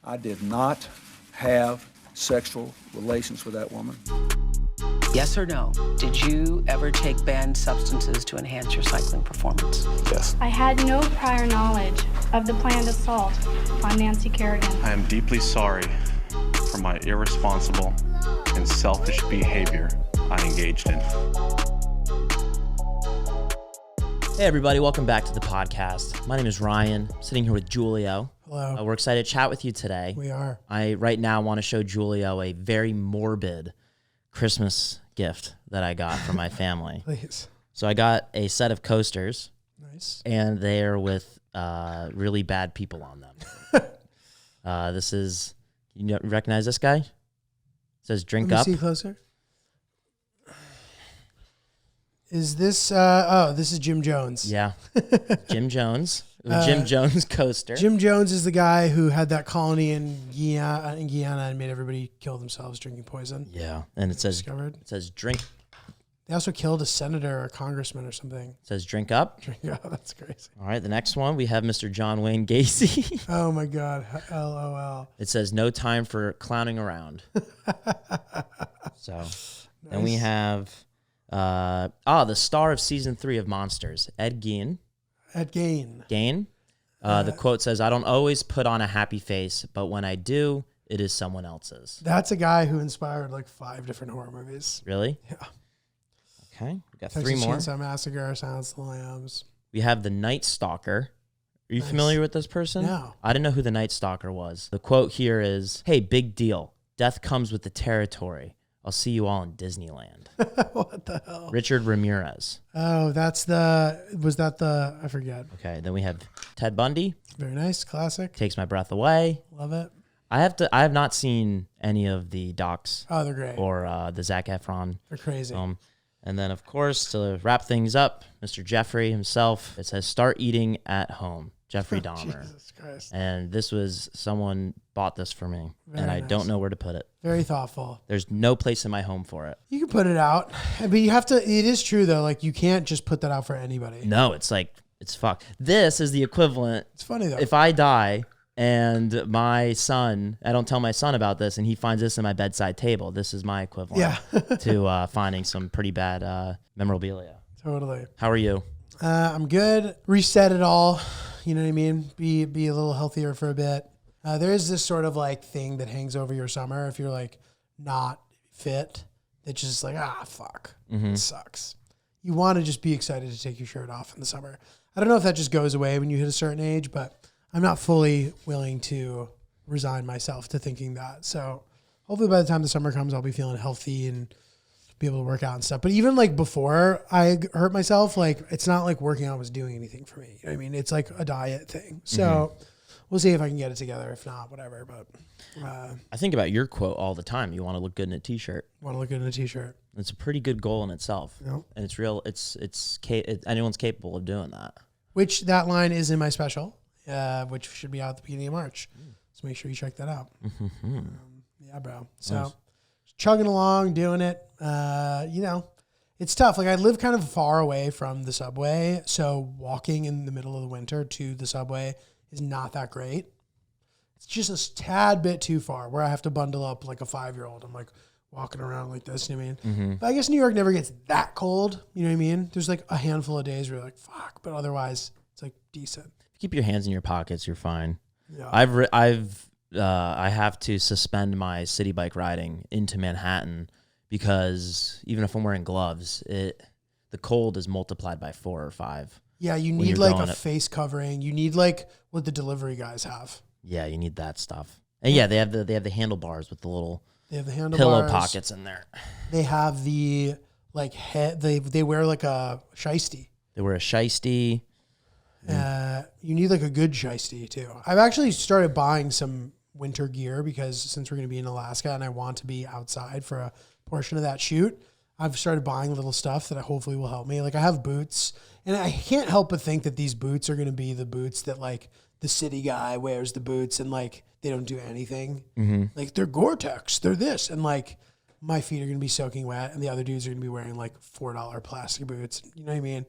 I did not have sexual relations with that woman. Yes or no? Did you ever take banned substances to enhance your cycling performance? Yes. I had no prior knowledge of the planned assault on Nancy Kerrigan. I am deeply sorry for my irresponsible and selfish behavior I engaged in. Hey everybody, welcome back to the podcast. My name is Ryan, sitting here with Giulio. Hello. We're excited to chat with you today. We are. I right now want to show Giulio a very morbid Christmas gift that I got from my family. Please. So I got a set of coasters. Nice. And they're with really bad people on them. This is, you recognize this guy? It says drink Let me up. see closer. Is this, this is Jim Jones. Yeah. Jim Jones. Jim Jones coaster. Jim Jones is the guy who had that colony in Guyana and made everybody kill themselves drinking poison. Yeah. And it says drink. They also killed a senator or a congressman or something. It says drink up. Yeah, that's crazy. All right, the next one, we have Mr. John Wayne Gacy. Oh my God, LOL. It says no time for clowning around. So, then we have, the star of season 3 of Monsters, Ed Gein. Ed Gein. Gein. The quote says, I don't always put on a happy face, but when I do, it is someone else's. That's a guy who inspired like 5 different horror movies. Really? Yeah. Okay, we got Texas 3 more. Chainsaw Massacre, Silence of the Lambs. We have the Night Stalker. Are you Nice. familiar with this person? No. I didn't know who the Night Stalker was. The quote here is, hey, big deal. Death comes with the territory. I'll see you all in Disneyland. What the hell? Richard Ramirez. Oh, I forget. Okay, then we have Ted Bundy. Very nice, classic. Takes My Breath Away. Love it. I have not seen any of the docs Oh, they're great. or the Zac Efron They're crazy. film. And then, of course, to wrap things up, Mr. Jeffrey himself. It says, start eating at home. Jeffrey Dahmer. Jesus Christ. And this was, someone bought this for me, Very and I nice. don't know where to put it. Very thoughtful. There's no place in my home for it. You can put it out, but you have to, it is true though, like you can't just put that out for anybody. No, it's like, it's fuck. This is the equivalent. It's funny though. If I die and my son, I don't tell my son about this, and he finds this in my bedside table, this is my equivalent to finding some pretty bad memorabilia. Totally. How are you? I'm good. Reset it all. You know what I mean? Be a little healthier for a bit. There is this sort of like thing that hangs over your summer if you're like not fit. It's just like, fuck. It sucks. You want to just be excited to take your shirt off in the summer. I don't know if that just goes away when you hit a certain age, but I'm not fully willing to resign myself to thinking that. So hopefully by the time the summer comes, I'll be feeling healthy and be able to work out and stuff. But even like before I hurt myself, like it's not like working out was doing anything for me. You know what I mean? It's like a diet thing. So we'll see if I can get it together. If not, whatever. But I think about your quote all the time. You want to look good in a t-shirt. want to look good in a t-shirt. It's a pretty good goal in itself. Yep. And it's real. Anyone's capable of doing that. Which that line is in my special, which should be out at the beginning of March. So make sure you check that out. Yeah, bro. So Nice. chugging along, doing it. It's tough. Like I live kind of far away from the subway. So walking in the middle of the winter to the subway is not that great. It's just a tad bit too far where I have to bundle up like a 5-year-old. I'm like walking around like this, you know what I mean? But I guess New York never gets that cold. You know what I mean? There's like a handful of days where you're like, fuck. But otherwise it's like decent. If you keep your hands in your pockets, you're fine. Yeah. I have to suspend my city bike riding into Manhattan because even if I'm wearing gloves, the cold is multiplied by 4 or 5. Yeah, you when need you're like going a up. face covering. You need like what the delivery guys have. Yeah, you need that stuff. And yeah, they have the handlebars with the little They have the handlebars. pillow pockets in there. They have the like head. They wear like a shiesty. They wear a shiesty. You need like a good shiesty too. I've actually started buying some winter gear because since we're going to be in Alaska and I want to be outside for a portion of that shoot, I've started buying little stuff that hopefully will help me. Like I have boots, and I can't help but think that these boots are going to be the boots that like the city guy wears the boots and like they don't do anything. Like they're Gore-Tex, they're this, and like my feet are going to be soaking wet, and the other dudes are going to be wearing like $4 plastic boots. You know what I mean?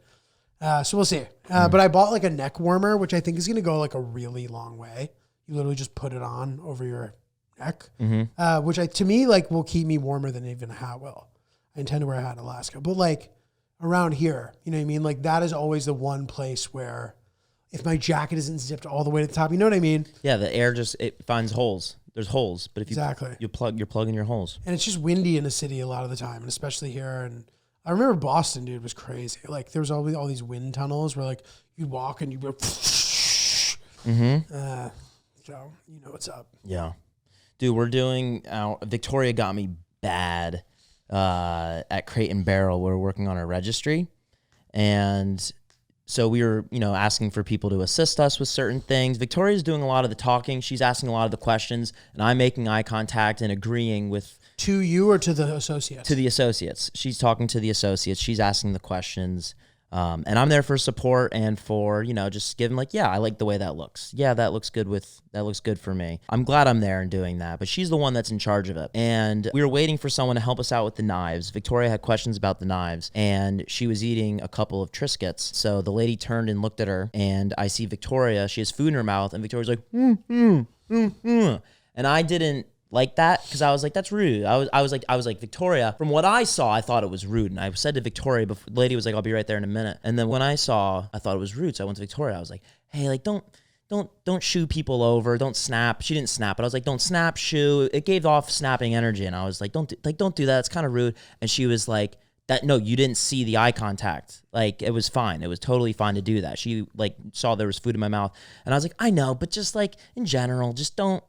So we'll see. But I bought like a neck warmer, which I think is going to go like a really long way. You literally just put it on over your neck, Mm-hmm. which to me, like, will keep me warmer than even a hat will. I intend to wear a hat in Alaska, but like around here, you know what I mean? Like that is always the one place where if my jacket isn't zipped all the way to the top, you know what I mean? Yeah, the air it finds holes. There's holes, but if you Exactly. you're plugging your holes. And it's just windy in the city a lot of the time, and especially here. And I remember Boston, dude, was crazy. Like there was always all these wind tunnels where like you'd walk and you'd go, so you know what's up. Yeah, dude, we're doing. Victoria got me bad at Crate and Barrel. We're working on our registry, and so we were, asking for people to assist us with certain things. Victoria's doing a lot of the talking. She's asking a lot of the questions, and I'm making eye contact and agreeing with. To you or to the associates? To the associates. She's talking to the associates. She's asking the questions. And I'm there for support and for, just giving like, yeah, I like the way that looks. Yeah, that looks good for me. I'm glad I'm there and doing that, but she's the one that's in charge of it. And we were waiting for someone to help us out with the knives. Victoria had questions about the knives and she was eating a couple of Triscuits. So the lady turned and looked at her and I see Victoria, she has food in her mouth and Victoria's like, And I didn't like that because I was like, that's rude. I was like, Victoria, from what I saw, I thought it was rude. And I said to Victoria, before, the lady was like, I'll be right there in a minute. And then when I thought it was rude. So I went to Victoria. I was like, hey, like, don't shoo people over. Don't snap. She didn't snap, but I was like, don't snap, shoo. It gave off snapping energy. And I was like, don't do that. It's kind of rude. And she was like, no, you didn't see the eye contact. Like, it was fine. It was totally fine to do that. She like saw there was food in my mouth. And I was like, I know, but just like in general, just don't.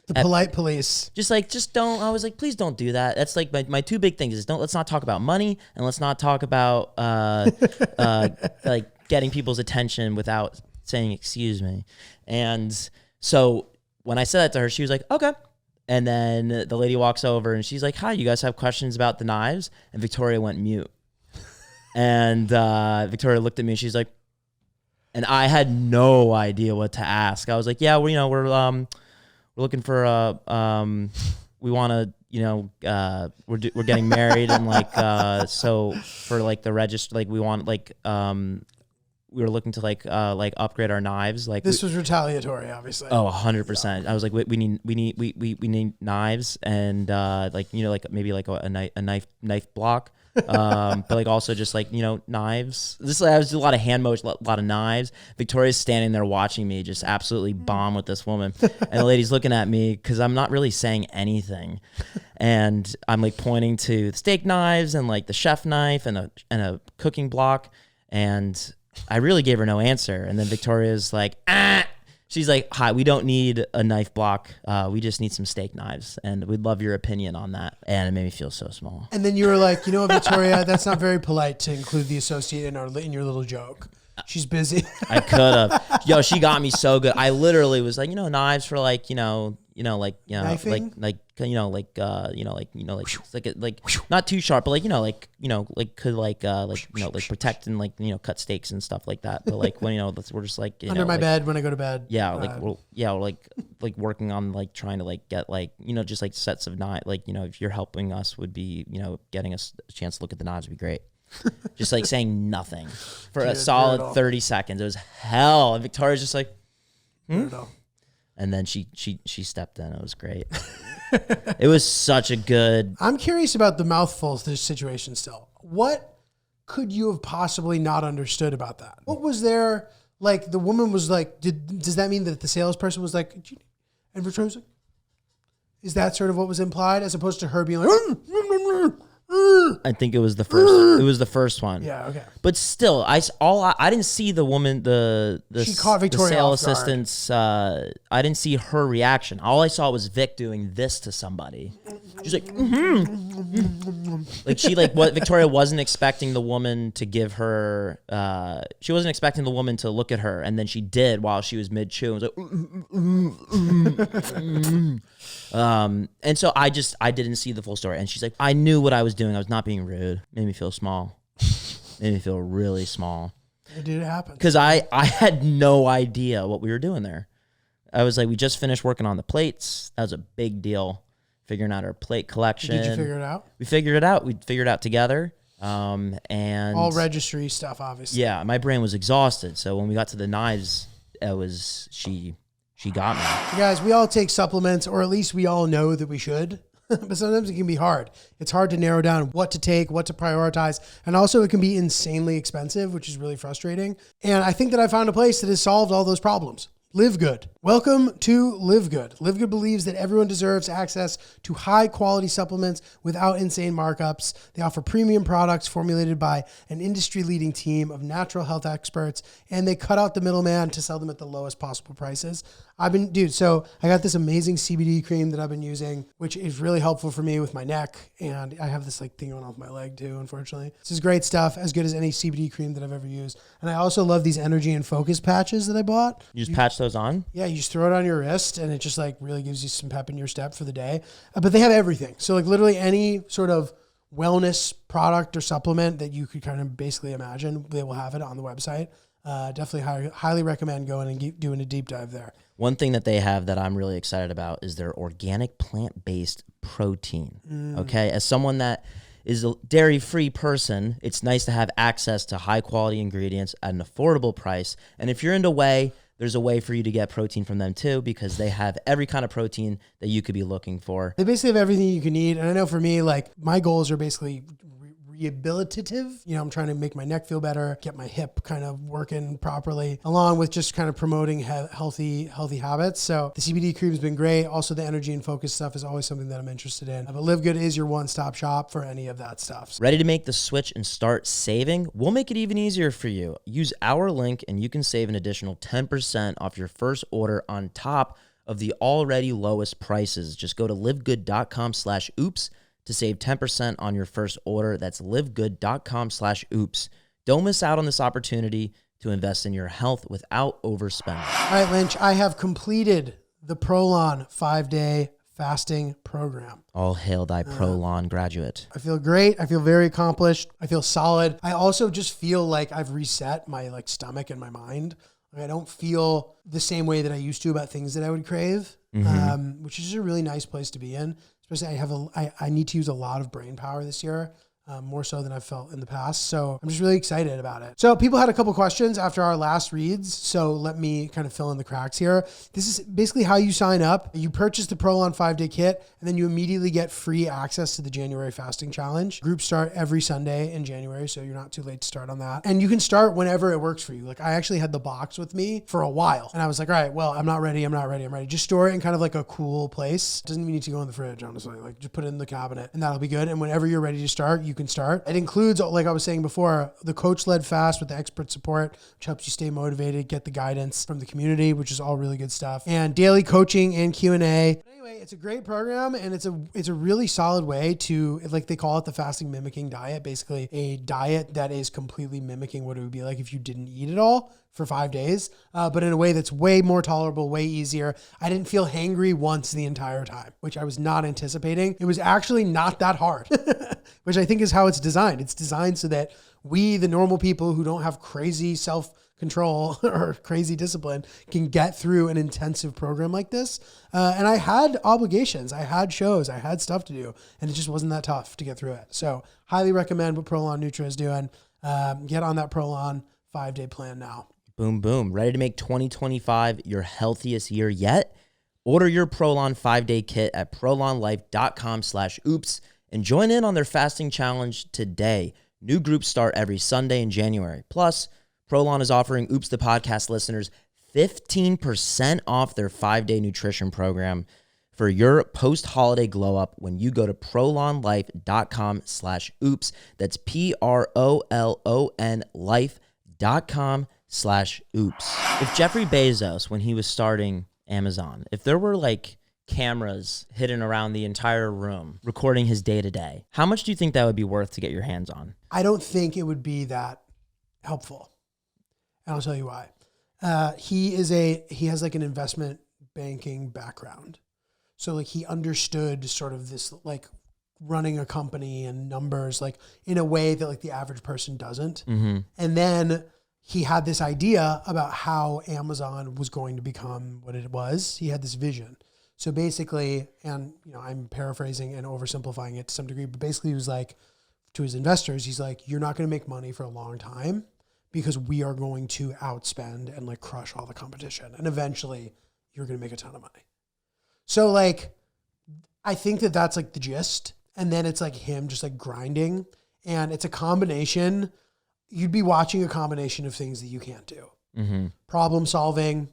The polite police. Just don't. I was like, please don't do that. That's like my two big things is let's not talk about money and let's not talk about like getting people's attention without saying excuse me. And so when I said that to her, she was like, okay. And then the lady walks over and she's like, hi, you guys have questions about the knives? And Victoria went mute. And Victoria looked at me and she's like, and I had no idea what to ask. I was like, yeah, we're looking for we want to, we're getting married and like, so for like the register, like we want like, we were looking to like upgrade our knives. Like this was retaliatory, obviously. Oh, 100%. I was like, we need knives and like maybe like a knife block. But like also just like knives. This I was a lot of hand motion, a lot of knives. Victoria's standing there watching me just absolutely bomb with this woman, and the lady's looking at me because I'm not really saying anything, and I'm like pointing to the steak knives and like the chef knife and a cooking block, and I really gave her no answer. And then Victoria's like, she's like, hi, we don't need a knife block. We just need some steak knives. And we'd love your opinion on that. And it made me feel so small. And then you were like, Victoria, that's not very polite to include the associate in your little joke. She's busy. I could have. Yo, she got me so good. I literally was like, knives for like, knifing? like not too sharp, but could protect and cut steaks and stuff like that. But like when we're just like under my bed when I go to bed. Yeah, we're working on like trying to like get like just like sets of knives. Like if you're helping us, would be getting us a chance to look at the knives would be great. Just like saying nothing for a solid brutal. 30 seconds. It was hell. And Victoria's just like, And then she stepped in. It was great. It was such a good. I'm curious about the mouthfuls situation still. What could you have possibly not understood about that? What was there? Like the woman was like, does that mean that the salesperson was like, and Victoria's like, is that sort of what was implied as opposed to her being like, I think it was the first. It was the first one. Yeah. Okay. But still, I didn't see the woman. She caught Victoria the sale off guard. assistant's. I didn't see her reaction. All I saw was Vic doing this to somebody. She's like, like she like what Victoria wasn't expecting the woman to give her. She wasn't expecting the woman to look at her, and then she did while she was mid chew. And was like, and so I didn't see the full story. And she's like, I knew what I was doing. I was not being rude. Made me feel small. Made me feel really small. It did happen. Because I had no idea what we were doing there. I was like, we just finished working on the plates. That was a big deal. Figuring out our plate collection. Did you figure it out? We figured it out. We figured it out together. And all registry stuff, obviously. Yeah, my brain was exhausted. So when we got to the knives, it was she she got me. So guys, we all take supplements, or at least we all know that we should. But sometimes it can be hard. It's hard to narrow down what to take, what to prioritize. And also it can be insanely expensive, which is really frustrating. And I think that I found a place that has solved all those problems. Live Good. Welcome to Live Good. Live Good believes that everyone deserves access to high quality supplements without insane markups. They offer premium products formulated by an industry leading team of natural health experts, and they cut out the middleman to sell them at the lowest possible prices. So I got this amazing CBD cream that I've been using, which is really helpful for me with my neck. And I have this like thing going off my leg too, unfortunately. This is great stuff, as good as any CBD cream that I've ever used. And I also love these energy and focus patches that I bought. You just patch those on? Yeah, you just throw it on your wrist and it just like really gives you some pep in your step for the day. But they have everything. So like literally any sort of wellness product or supplement that you could kind of basically imagine, they will have it on the website. Definitely highly recommend going and doing a deep dive there. One thing that they have that I'm really excited about is their organic plant-based protein. Okay, as someone that is a dairy-free person, it's nice to have access to high-quality ingredients at an affordable price. And if you're into whey, there's a way for you to get protein from them too, because they have every kind of protein that you could be looking for. They basically have everything you can need. And I know for me, like my goals are basically rehabilitative. You know, I'm trying to make my neck feel better, get my hip kind of working properly, along with just kind of promoting healthy habits. So the CBD cream has been great. Also, the energy and focus stuff is always something that I'm interested in. But Live Good is your one-stop shop for any of that stuff. Ready to make the switch and start saving? We'll make it even easier for you. Use our link and you can save an additional 10% off your first order on top of the already lowest prices. Just go to livegood.com/oops to save 10% on your first order. That's livegood.com/oops. Don't miss out on this opportunity to invest in your health without overspending. All right, Lynch, I have completed the Prolon 5-day fasting program. All hail thy Prolon graduate. I feel great. I feel very accomplished. I feel solid. I also just feel like I've reset my like stomach and my mind. Like, I don't feel the same way that I used to about things that I would crave, which is a really nice place to be in. Especially I need to use a lot of brain power this year, more so than I've felt in the past. So I'm just really excited about it. So people had a couple questions after our last reads. So let me kind of fill in the cracks here. This is basically how you sign up. You purchase the Prolon 5-day kit, and then you immediately get free access to the January fasting challenge. Groups start every Sunday in January, so you're not too late to start on that. And you can start whenever it works for you. Like I actually had the box with me for a while, and I was like, all right, well, I'm not ready. Just store it in kind of like a cool place. It doesn't even need to go in the fridge, honestly. Like just put it in the cabinet, and that'll be good. And whenever you're ready to start, you can start. It includes, like I was saying before, the coach-led fast with the expert support, which helps you stay motivated, get the guidance from the community, which is all really good stuff, and daily coaching and Q&A. Anyway, it's a great program, and it's a really solid way to, like they call it the fasting mimicking diet, basically a diet that is completely mimicking what it would be like if you didn't eat it all for 5 days, but in a way that's way more tolerable, way easier. I didn't feel hangry once the entire time, which I was not anticipating. It was actually not that hard, which I think is how it's designed. It's designed so that we, the normal people who don't have crazy self-control or crazy discipline, can get through an intensive program like this. And I had obligations, I had shows, I had stuff to do, and it just wasn't that tough to get through it. So highly recommend what Prolon Nutra is doing. Get on that Prolon 5-day plan now. Boom, boom. Ready to make 2025 your healthiest year yet? Order your Prolon 5-day kit at prolonlife.com/oops and join in on their fasting challenge today. New groups start every Sunday in January. Plus, Prolon is offering Oops the Podcast listeners 15% off their 5-day nutrition program for your post-holiday glow-up when you go to prolonlife.com/oops. That's PROLON life.com/oops. If Jeffrey Bezos, when he was starting Amazon, if there were like cameras hidden around the entire room recording his day-to-day, how much do you think that would be worth to get your hands on? I don't think it would be that helpful. And I'll tell you why. He has like an investment banking background. So like he understood sort of this like running a company and numbers like in a way that like the average person doesn't. And then he had this idea about how Amazon was going to become what it was. He had this vision. So basically, and you know, I'm paraphrasing and oversimplifying it to some degree, but basically he was like, to his investors, he's like, you're not going to make money for a long time because we are going to outspend and like crush all the competition. And eventually you're going to make a ton of money. So like, I think that that's like the gist. And then it's like him just like grinding, and it's a combination. You'd be watching a combination of things that you can't do. Mm-hmm. Problem solving.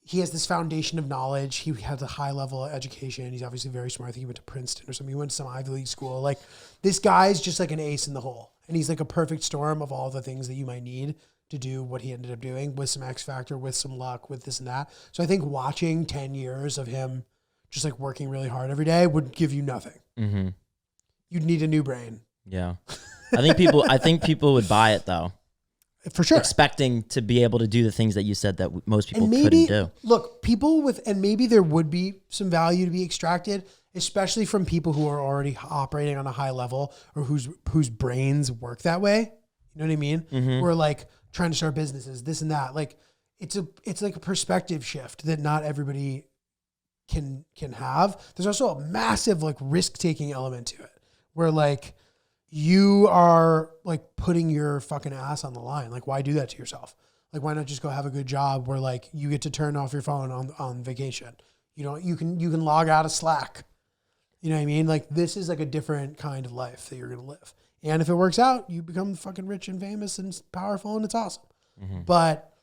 He has this foundation of knowledge. He has a high level of education. He's obviously very smart. I think he went to Princeton or something. He went to some Ivy League school. Like, this guy's just like an ace in the hole. And he's like a perfect storm of all the things that you might need to do what he ended up doing, with some X factor, with some luck, with this and that. So I think watching 10 years of him just like working really hard every day would give you nothing. Mm-hmm. You'd need a new brain. Yeah. I think people would buy it though. For sure. Expecting to be able to do the things that you said that most people And maybe, couldn't do. look, and maybe there would be some value to be extracted, especially from people who are already operating on a high level, or whose brains work that way. You know what I mean? Mm-hmm. Who are like trying to start businesses, this and that. Like, it's like a perspective shift that not everybody can have. There's also a massive like risk-taking element to it, where like you are like putting your fucking ass on the line. Like, why do that to yourself? Like, why not just go have a good job where like you get to turn off your phone on vacation? You can log out of Slack. You know what I mean? Like, this is like a different kind of life that you're going to live. And if it works out, you become fucking rich and famous and powerful, and it's awesome. Mm-hmm. But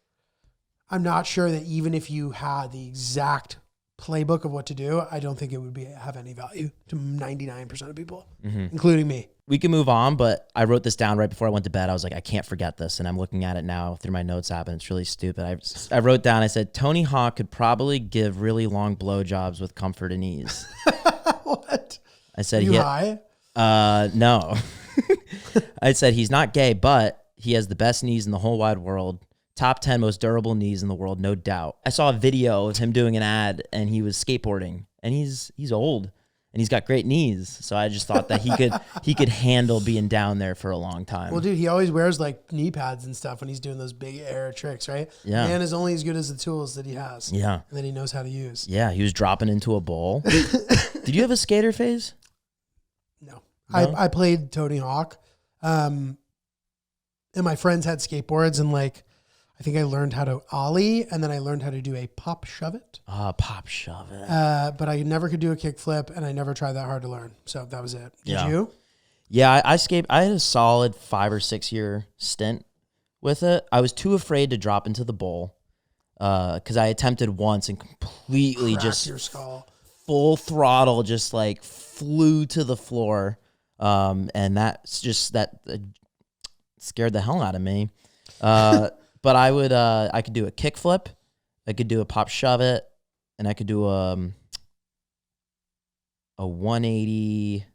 I'm not sure that even if you had the exact playbook of what to do, I don't think it would have any value to 99% of people, including me. We can move on, but I wrote this down right before I went to bed. I was like, I can't forget this. And I'm looking at it now through my notes app, and it's really stupid. I wrote down, I said, Tony Hawk could probably give really long blowjobs with comfort and ease. What? I said, You high? No. I said, he's not gay, but he has the best knees in the whole wide world. Top 10 most durable knees in the world, no doubt. I saw a video of him doing an ad, and he was skateboarding, and he's old, and he's got great knees. So I just thought that he could handle being down there for a long time. Well, dude, he always wears like knee pads and stuff when he's doing those big air tricks, right? Yeah. Man is only as good as the tools that he has. Yeah. And that he knows how to use. Yeah, he was dropping into a bowl. Did you have a skater phase? No. No? I played Tony Hawk. And my friends had skateboards, and like, I think I learned how to ollie, and then I learned how to do a pop shove it. Pop shove it. But I never could do a kick flip, and I never tried that hard to learn. So that was it. Did Yeah. you? Yeah, I had a solid 5 or 6 year stint with it. I was too afraid to drop into the bowl because I attempted once and completely Crack just your skull. full throttle, just like flew to the floor. And that's just scared the hell out of me. But I could do a kick flip, I could do a pop shove it, and I could do a 180.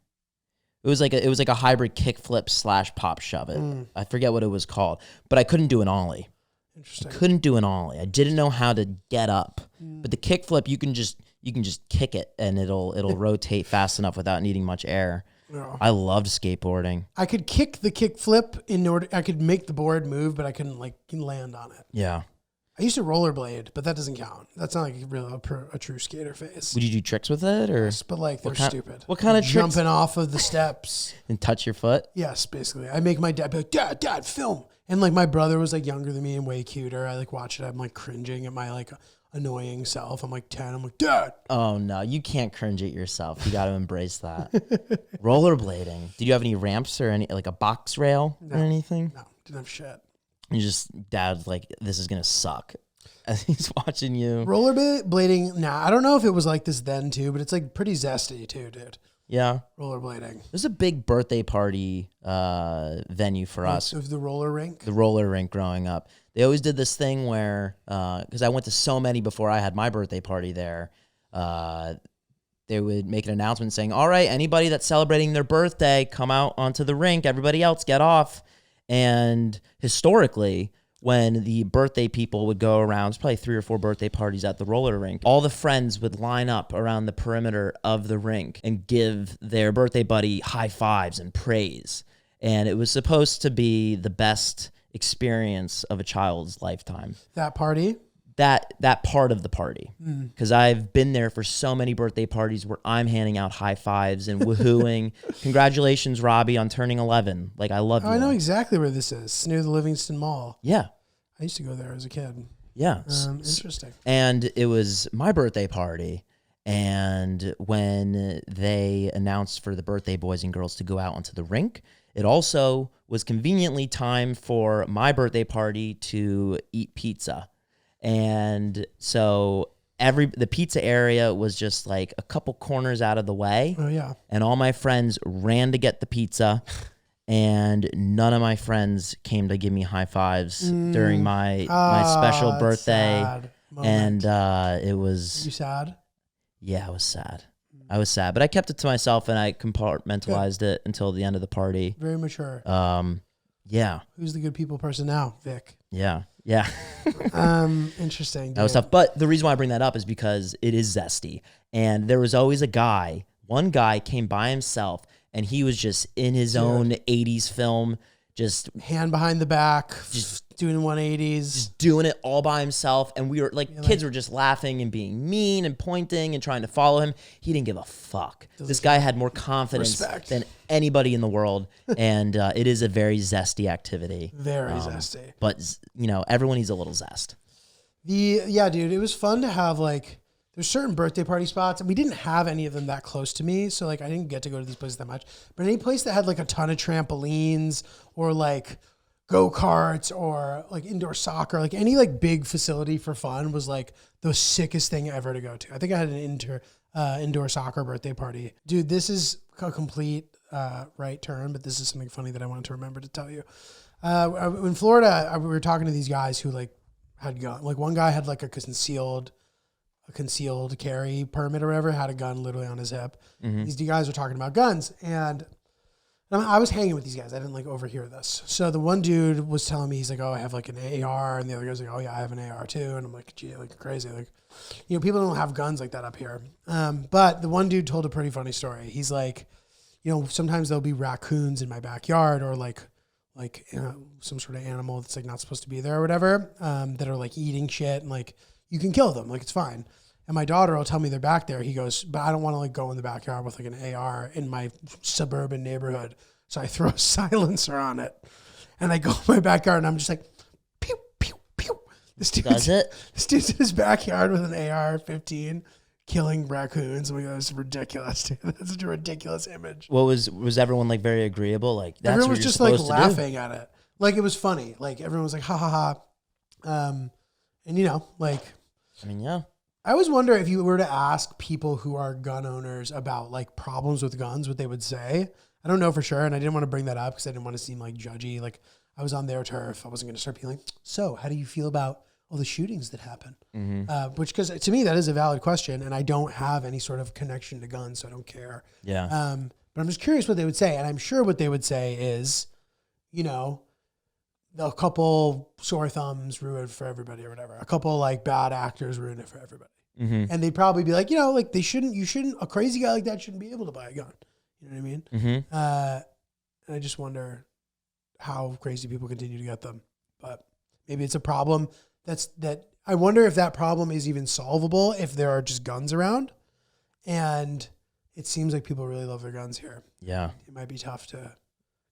It was like a hybrid kick flip / pop shove it. I forget what it was called, but I couldn't do an ollie. Interesting. Couldn't do an ollie. I didn't know how to get up. But the kick flip, you can just kick it, and it'll rotate fast enough without needing much air. Yeah. I loved skateboarding. I could kick the kick flip I could make the board move, but I couldn't like land on it. Yeah. I used to rollerblade, but that doesn't count. That's not like really a true skater phase. Would you do tricks with it, or But like, they're stupid. What kind of tricks? Jumping off of the steps. And touch your foot? Yes, basically. I make my dad be like, Dad, film. And like, my brother was like younger than me and way cuter. I like watch it. I'm like cringing at my like annoying self. I'm like 10. I'm like, Dad. Oh no, you can't cringe at yourself. You got to embrace that. Rollerblading. Did you have any ramps or any like a box rail or anything? No, didn't have shit. You just Dad's like, this is gonna suck as he's watching you. Rollerblading. Nah, I don't know if it was like this then too, but it's like pretty zesty too, dude. Yeah. Rollerblading. There's a big birthday party venue for us. Of the roller rink. The roller rink growing up. They always did this thing where, because I went to so many before I had my birthday party there, they would make an announcement saying, all right, anybody that's celebrating their birthday, come out onto the rink. Everybody else, get off. And historically, when the birthday people would go around, it's probably 3 or 4 birthday parties at the roller rink, all the friends would line up around the perimeter of the rink and give their birthday buddy high fives and praise. And it was supposed to be the best experience of a child's lifetime. That party? That part of the party. Because I've been there for so many birthday parties where I'm handing out high fives and woohooing. Congratulations, Robbie, on turning 11. Like, I love you. I know exactly where this is. It's near the Livingston Mall. Yeah. I used to go there as a kid. Yeah. Interesting. And it was my birthday party. And when they announced for the birthday boys and girls to go out onto the rink, it also was conveniently time for my birthday party to eat pizza. And so the pizza area was just like a couple corners out of the way. Oh, yeah. And all my friends ran to get the pizza. And none of my friends came to give me high fives during my special that's birthday. sad moment. And it was... You sad? Yeah, I was sad. But I kept it to myself and I compartmentalized it until the end of the party. Very mature. Yeah. Who's the good people person now? Vic. Yeah. Interesting. Dude. That was tough. But the reason why I bring that up is because it is zesty. And there was always one guy came by himself and he was just in his own 80s film, just hand behind the back, just doing 180s, just doing it all by himself. And we were kids were just laughing and being mean and pointing and trying to follow him. He didn't give a fuck. This guy had more confidence than anybody in the world. And it is a very zesty activity. Very zesty. But, everyone needs a little zest. Yeah, dude, it was fun to have there's certain birthday party spots, and we didn't have any of them that close to me. So I didn't get to go to these places that much, but any place that had a ton of trampolines or go-karts or indoor soccer, any big facility for fun was the sickest thing ever to go to. I think I had an indoor soccer birthday party. Dude, this is a complete right turn, but this is something funny that I wanted to remember to tell you. In Florida, we were talking to these guys who had gun. One guy had a concealed carry permit or whatever, had a gun literally on his hip. Mm-hmm. These guys were talking about guns, and I was hanging with these guys. I didn't overhear this. So the one dude was telling me, he's like, oh, I have an AR, and the other guy's like, oh yeah, I have an AR too. And I'm like, gee, crazy. People don't have guns like that up here. But the one dude told a pretty funny story. He's like, sometimes there'll be raccoons in my backyard or some sort of animal that's not supposed to be there or whatever, that are eating shit, and you can kill them. It's fine. And my daughter will tell me they're back there. He goes, but I don't want to go in the backyard with an AR in my suburban neighborhood. So I throw a silencer on it and I go in my backyard and I'm just like, pew, pew, pew. This dude's in his backyard with an AR-15 killing raccoons. And we go, that's ridiculous, dude. That's such a ridiculous image. What was everyone very agreeable? That's everyone what was just laughing at it. It was funny. Everyone was ha ha ha. And yeah. I always wonder if you were to ask people who are gun owners about problems with guns, what they would say. I don't know for sure. And I didn't want to bring that up because I didn't want to seem judgy. I was on their turf. I wasn't going to start being so how do you feel about all the shootings that happen? Mm-hmm. Because to me, that is a valid question. And I don't have any sort of connection to guns, so I don't care. Yeah. But I'm just curious what they would say. And I'm sure what they would say is, a couple sore thumbs ruined for everybody or whatever. A couple bad actors ruined it for everybody. Mm-hmm. And they'd probably be a crazy guy like that shouldn't be able to buy a gun. You know what I mean? Mm-hmm. And I just wonder how crazy people continue to get them. But maybe it's a problem I wonder if that problem is even solvable if there are just guns around. And it seems like people really love their guns here. Yeah. It might be tough to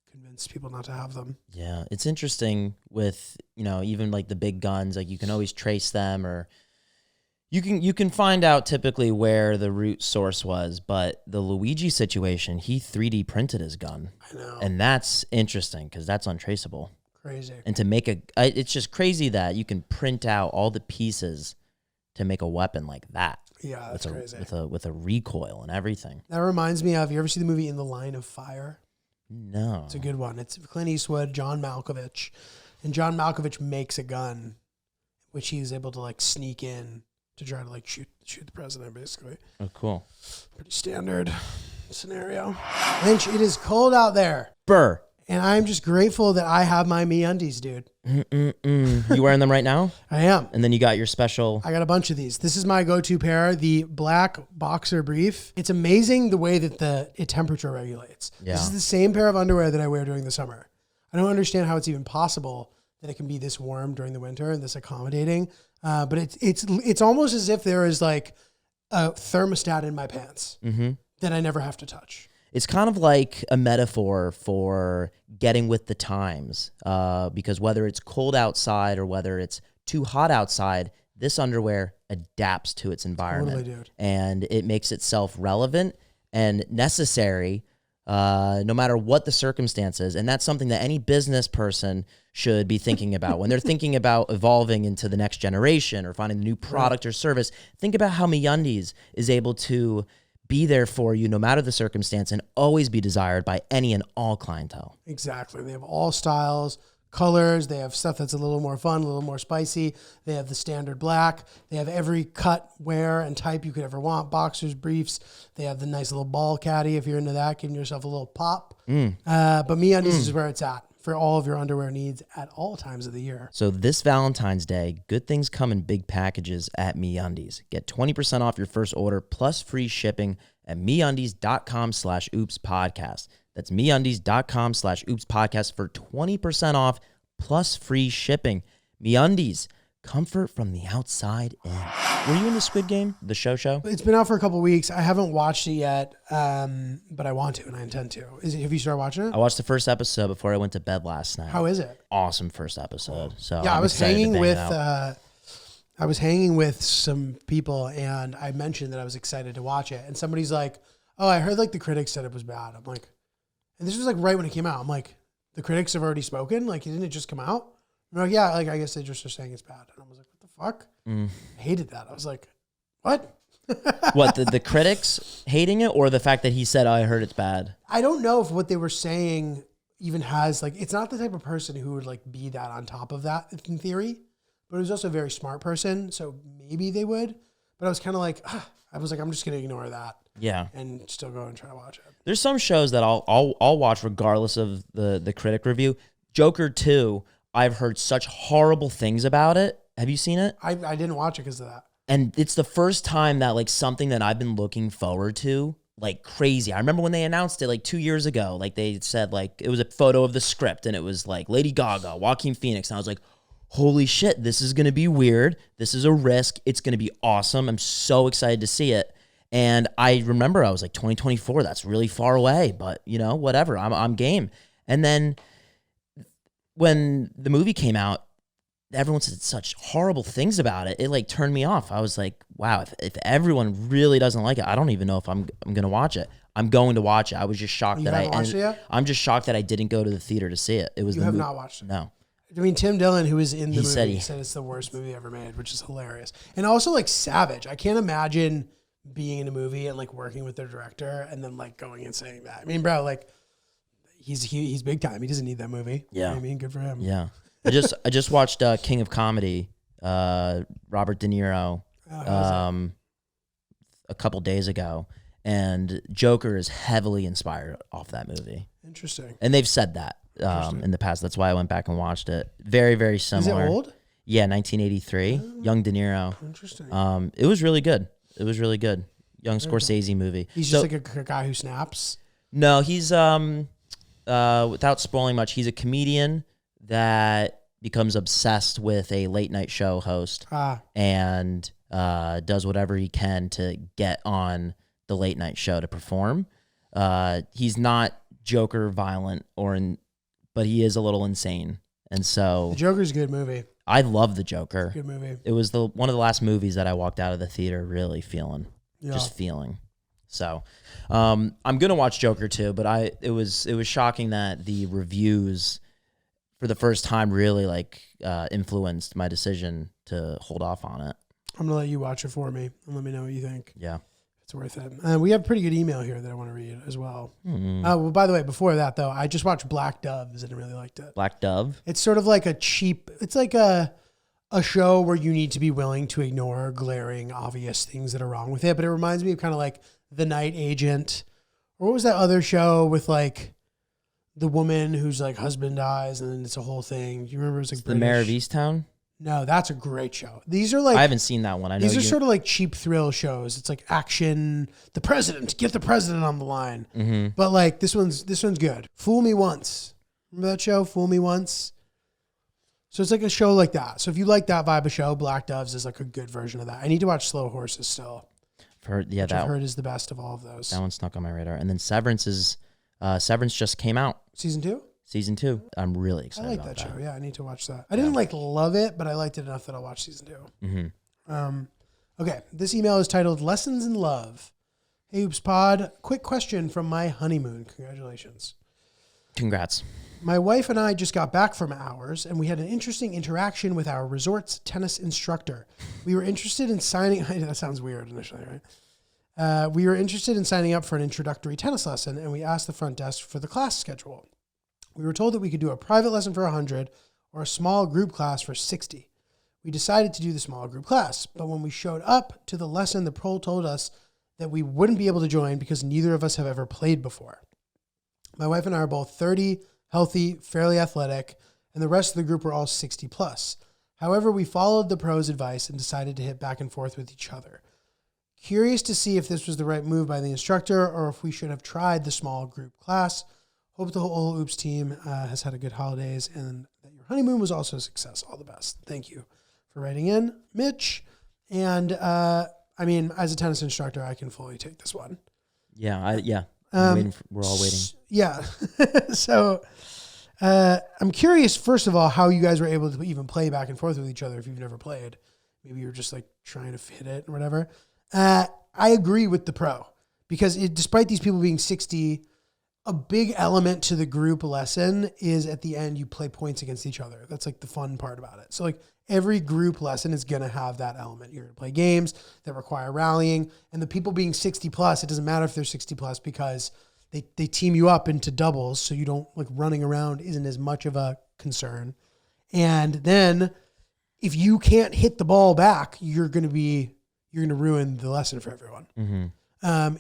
convince people not to have them. Yeah. It's interesting with, even the big guns, you can always trace them or you can find out typically where the root source was, but the Luigi situation, he 3D printed his gun. I know. And that's interesting because that's untraceable. Crazy. And to make it's just crazy that you can print out all the pieces to make a weapon like that. Yeah, that's crazy. With a recoil and everything. That reminds me of, you ever see the movie In the Line of Fire? No. It's a good one. It's Clint Eastwood, John Malkovich. And John Malkovich makes a gun, which he's able to sneak in to try to shoot the president, basically. Oh, cool. Pretty standard scenario. Lynch, it is cold out there. Burr. And I'm just grateful that I have my MeUndies, dude. You wearing them right now? I am. And then you got your special... I got a bunch of these. This is my go-to pair, the black boxer brief. It's amazing the way that it temperature regulates. Yeah. This is the same pair of underwear that I wear during the summer. I don't understand how it's even possible that it can be this warm during the winter and this accommodating. But it's almost as if there is a thermostat in my pants that I never have to touch. It's kind of like a metaphor for getting with the times, because whether it's cold outside or whether it's too hot outside, this underwear adapts to its environment. Totally, dude. And it makes itself relevant and necessary no matter what the circumstances. And that's something that any business person should be thinking about. When they're thinking about evolving into the next generation or finding a new product or service, think about how MeUndies is able to be there for you no matter the circumstance and always be desired by any and all clientele. Exactly. They have all styles, colors. They have stuff that's a little more fun, a little more spicy. They have the standard black. They have every cut, wear, and type you could ever want. Boxers, briefs. They have the nice little ball caddy if you're into that, giving yourself a little pop. But MeUndies is where it's at for all of your underwear needs at all times of the year. So this Valentine's Day, good things come in big packages at MeUndies. Get 20% off your first order plus free shipping at MeUndies.com/OopsPodcast. That's MeUndies.com/OopsPodcast for 20% off plus free shipping. MeUndies, comfort from the outside in. Were you in the Squid Game, the show? It's been out for a couple of weeks. I haven't watched it yet, but I want to and I intend to. Have you started watching it? I watched the first episode before I went to bed last night. How is it? Awesome first episode. So Yeah, I'm I was excited to hanging bang with it out. I was hanging with some people, and I mentioned that I was excited to watch it, and somebody's like, "Oh, I heard like the critics said it was bad." I'm like, and this was like right when it came out. I'm like, the critics have already spoken. Like, didn't it just come out? I'm like, yeah. Like, I guess they just are saying it's bad. And I was like, what the fuck? I hated that. I was like, what? What, the critics hating it, or the fact that he said, "Oh, I heard it's bad"? I don't know if what they were saying even has like, it's not the type of person who would like be that on top of that in theory, but it was also a very smart person. So maybe they would, but I was kind of like, I was like, I'm just going to ignore that Yeah. and still go and try to watch it. There's some shows that I'll watch regardless of the critic review. Joker 2, I've heard such horrible things about it. Have you seen it? I didn't watch it because of that. And it's the first time that like something that I've been looking forward to, like crazy. I remember when they announced it like 2 years ago, like they said like it was a photo of the script and it was like Lady Gaga, Joaquin Phoenix. And I was like, holy shit, this is going to be weird. This is a risk. It's going to be awesome. I'm so excited to see it. And I remember I was like 2024, that's really far away, but you know, whatever, I'm game. And then when the movie came out, everyone said such horrible things about it. It like turned me off. I was like, wow, if everyone really doesn't like it, I don't even know if I'm going to watch it. I'm going to watch it. I was just shocked You haven't watched it yet? I'm just shocked that I didn't go to the theater to see it. It was You have not watched it? No. I mean, Tim Dillon, who was in the movie, said said it's the worst movie ever made, which is hilarious. And also like savage. I can't imagine being in a movie and like working with their director and then like going and saying that. I mean, bro, like he's big time. He doesn't need that movie. You know what I mean, good for him. Yeah. I just watched King of Comedy, Robert De Niro, a couple days ago, and Joker is heavily inspired off that movie. Interesting. And they've said that in the past. That's why I went back and watched it. Very, very similar. Is it old? Yeah, 1983. Young De Niro. Interesting. It was really good. It was really good. Young Scorsese movie. He's just like a guy who snaps. No, he's without spoiling much, he's a comedian that becomes obsessed with a late night show host and does whatever he can to get on the late night show to perform. He's not Joker violent but he is a little insane. And so The Joker's a good movie. I love The Joker. Good movie. It was one of the last movies that I walked out of the theater really feeling. Just feeling. So I'm gonna watch Joker too, but it was shocking that the reviews for the first time really like influenced my decision to hold off on it. I'm gonna let you watch it for me and let me know what you think. Yeah. It's worth it. We have a pretty good email here that I want to read as well. Well, by the way, before that though, I just watched Black Doves and I really liked it. Black Dove? It's sort of like it's like a show where you need to be willing to ignore glaring, obvious things that are wrong with it. But it reminds me of kind of like The Night Agent, or what was that other show with like the woman whose like husband dies and then it's a whole thing. Do you remember? It was like The Mayor of Easttown? No, that's a great show. These are like I haven't seen that one. I know these are sort of like cheap thrill shows. It's like action. The president, get the president on the line. Mm-hmm. But like this one's good. Fool Me Once. Remember that show? Fool Me Once. So it's like a show like that. So if you like that vibe of show, Black Doves is like a good version of that. I need to watch Slow Horses still. Which I've heard is the best of all of those. That one snuck on my radar. And then Severance just came out. Season 2? Season 2. I'm really I excited like about that show. Yeah, I need to watch that. I didn't love it, but I liked it enough that I'll watch season 2. Okay, this email is titled Lessons in Love. Hey, Oops Pod. Quick question from my honeymoon. Congratulations. Congrats. My wife and I just got back from ours, and we had an interesting interaction with our resort's tennis instructor. We were interested in signing... That sounds weird initially, right? We were interested in signing up for an introductory tennis lesson, and we asked the front desk for the class schedule. We were told that we could do a private lesson for 100 or a small group class for 60. We decided to do the small group class, but when we showed up to the lesson, the pro told us that we wouldn't be able to join because neither of us have ever played before. My wife and I are both 30, healthy, fairly athletic, and the rest of the group were all 60 plus. However, we followed the pro's advice and decided to hit back and forth with each other. Curious to see if this was the right move by the instructor or if we should have tried the small group class. Hope the whole Oops team has had a good holidays and that your honeymoon was also a success. All the best. Thank you for writing in, Mitch. And I mean, as a tennis instructor, I can fully take this one. Yeah, we're all waiting. Yeah. So I'm curious, first of all, how you guys were able to even play back and forth with each other if you've never played. Maybe you're just like trying to hit it or whatever. I agree with the pro because despite these people being 60, a big element to the group lesson is at the end you play points against each other. That's like the fun part about it. So like every group lesson is going to have that element. You're going to play games that require rallying, and the people being 60 plus, it doesn't matter if they're 60 plus because they team you up into doubles. So you don't like running around isn't as much of a concern. And then if you can't hit the ball back, you're going to ruin the lesson for everyone.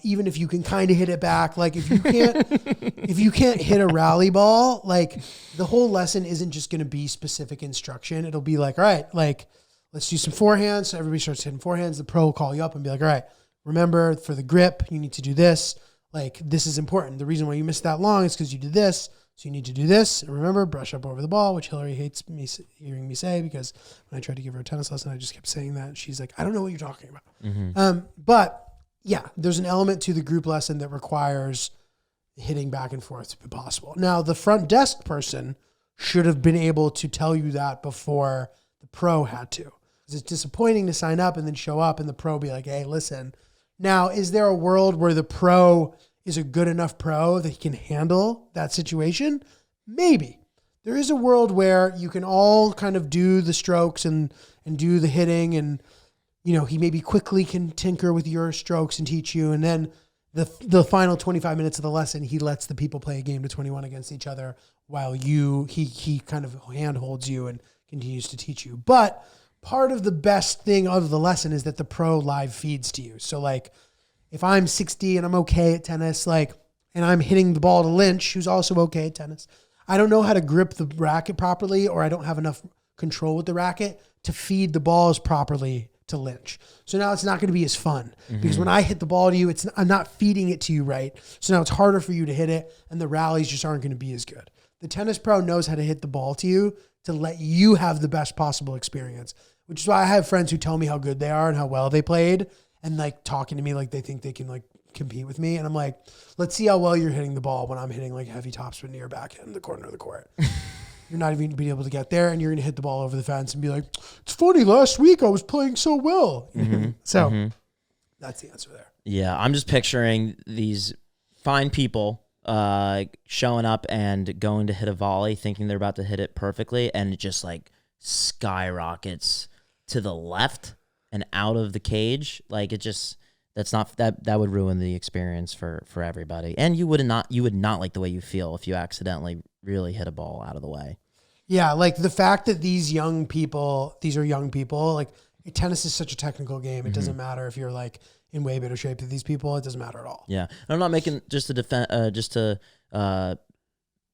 Even if you can kind of hit it back, like if you can't hit a rally ball, like the whole lesson isn't just going to be specific instruction. It'll be like, all right, like let's do some forehands. So everybody starts hitting forehands. The pro will call you up and be like, all right, remember for the grip, you need to do this. Like this is important. The reason why you missed that long is because you did this. So you need to do this. And remember, brush up over the ball, which Hillary hates me hearing me say because when I tried to give her a tennis lesson, I just kept saying that. And she's like, I don't know what you're talking about. But yeah, there's an element to the group lesson that requires hitting back and forth to be possible. Now, the front desk person should have been able to tell you that before the pro had to. Because it's disappointing to sign up and then show up and the pro be like, hey, listen. Now, is there a world where the pro is a good enough pro that he can handle that situation? Maybe. There is a world where you can all kind of do the strokes and do the hitting and you know, he maybe quickly can tinker with your strokes and teach you. And then the final 25 minutes of the lesson, he lets the people play a game to 21 against each other while he kind of handholds you and continues to teach you. But part of the best thing of the lesson is that the pro live feeds to you. So like if I'm 60 and I'm okay at tennis, like, and I'm hitting the ball to Lynch, who's also okay at tennis, I don't know how to grip the racket properly, or I don't have enough control with the racket to feed the balls properly to Lynch. So now it's not going to be as fun because when I hit the ball to you, I'm not feeding it to you right. So now it's harder for you to hit it and the rallies just aren't going to be as good. The tennis pro knows how to hit the ball to you to let you have the best possible experience, which is why I have friends who tell me how good they are and how well they played and like talking to me like they think they can like compete with me. And I'm like, let's see how well you're hitting the ball when I'm hitting like heavy topspin near backhand in the corner of the court. You're not even going to be able to get there, and you're going to hit the ball over the fence and be like, it's funny, last week I was playing so well. So that's the answer there. Yeah, I'm just picturing these fine people showing up and going to hit a volley thinking they're about to hit it perfectly, and it just like skyrockets to the left and out of the cage. Like it just... that would ruin the experience for everybody. And you would not like the way you feel if you accidentally really hit a ball out of the way. Yeah, like the fact that these are young people, like tennis is such a technical game. It doesn't matter if you're like in way better shape than these people. It doesn't matter at all. Yeah. And I'm not making just to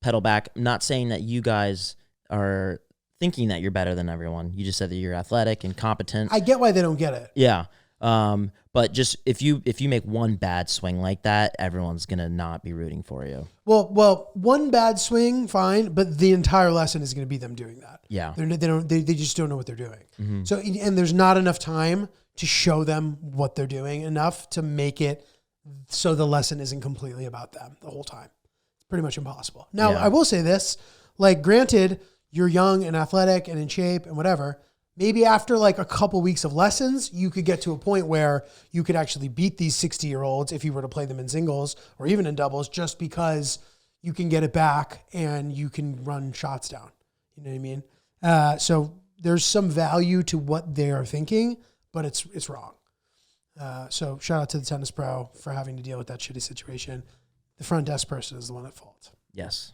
pedal back. I'm not saying that you guys are thinking that you're better than everyone. You just said that you're athletic and competent. I get why they don't get it. Yeah. But just if you make one bad swing like that, everyone's gonna not be rooting for you. Well, one bad swing, fine, but the entire lesson is going to be them doing that. Yeah, they just don't know what they're doing. So and there's not enough time to show them what they're doing enough to make it so the lesson isn't completely about them the whole time. pretty much impossible. Now, Yeah. I will say this, like, granted, you're young and athletic and in shape and whatever. Maybe after like a couple weeks of lessons, you could get to a point where you could actually beat these 60-year-olds if you were to play them in singles or even in doubles, just because you can get it back and you can run shots down. You know what I mean? So there's some value to what they are thinking, but it's wrong. So shout out to the tennis pro for having to deal with that shitty situation. The front desk person is the one at fault. Yes.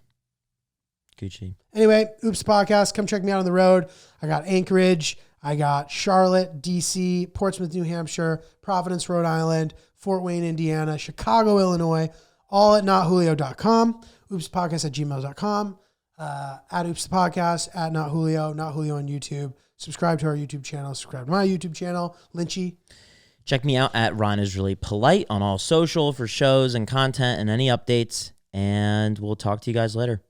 Gucci. Anyway, Oops Podcast. Come check me out on the road. I got Anchorage. I got Charlotte, DC, Portsmouth, New Hampshire, Providence, Rhode Island, Fort Wayne, Indiana, Chicago, Illinois, all at notjulio.com. Oopspodcast@gmail.com. At Oops the Podcast, at Not Julio on YouTube. Subscribe to our YouTube channel. Subscribe to my YouTube channel, Lynchy. Check me out at Ron is Really Polite on all social for shows and content and any updates. And we'll talk to you guys later.